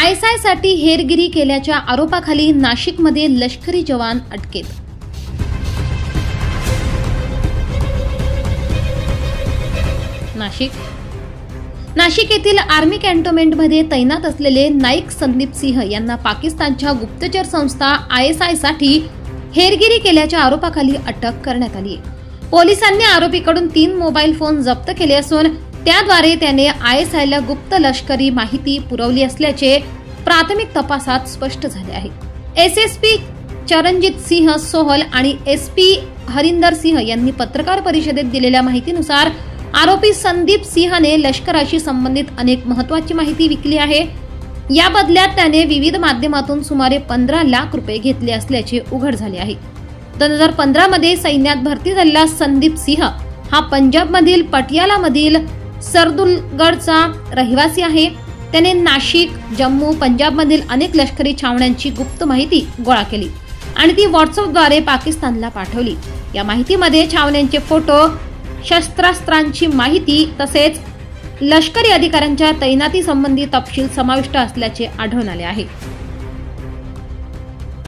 ISI साठी हेरगिरी केल्याच्या आरोपाखाली नाशिकमध्ये लष्करी जवान अटकेत। नाशिक येथील आर्मी कॅन्टोन्मेंटमध्ये तैनात असलेले नाईक संदीप सिंह यांना पाकिस्तानच्या गुप्तचर संस्था ISI साठी हेरगिरी केल्याच्या आरोपाखाली अटक करण्यात आली आहे। पोलिसांनी आरोपीकडून 3 मोबाईल फोन जप्त केले असून त्याद्वारे त्याने ISI ला गुप्त लष्करी माहिती पुरवली असल्याचे प्राथमिक तपासात स्पष्ट झाले आहे। SSP चरणजित सिंह सोहल आणि SP हरिंदर सिंह यांनी पत्रकार परिषदेत दिलेल्या माहितीनुसार आरोपी संदीप सिंहने लष्कराशी संबंधित अनेक महत्त्वाची माहिती विकली आहे। या बदल्यात त्याने विविध माध्यमातून सुमारे 15 लाख रुपये घेतले असल्याचे उघड झाले आहे। 2015 मध्ये सैन्यात भरती झालेला संदीप सिंह हा पंजाबमधील पटियालामधील सरदुलगडचा रहिवासी आहे। त्याने नाशिक, जम्मू, पंजाबमधील अनेक लष्करी छावण्यांची गुप्त माहिती गोळा केली आणि ती व्हॉट्सअपद्वारे पाकिस्तानला पाठवली। या माहितीमध्ये छावण्यांचे फोटो, शस्त्रास्त्रांची माहिती तसेच लष्करी अधिकाऱ्यांच्या तैनाती संबंधी तपशील समाविष्ट असल्याचे आढळून आले आहे।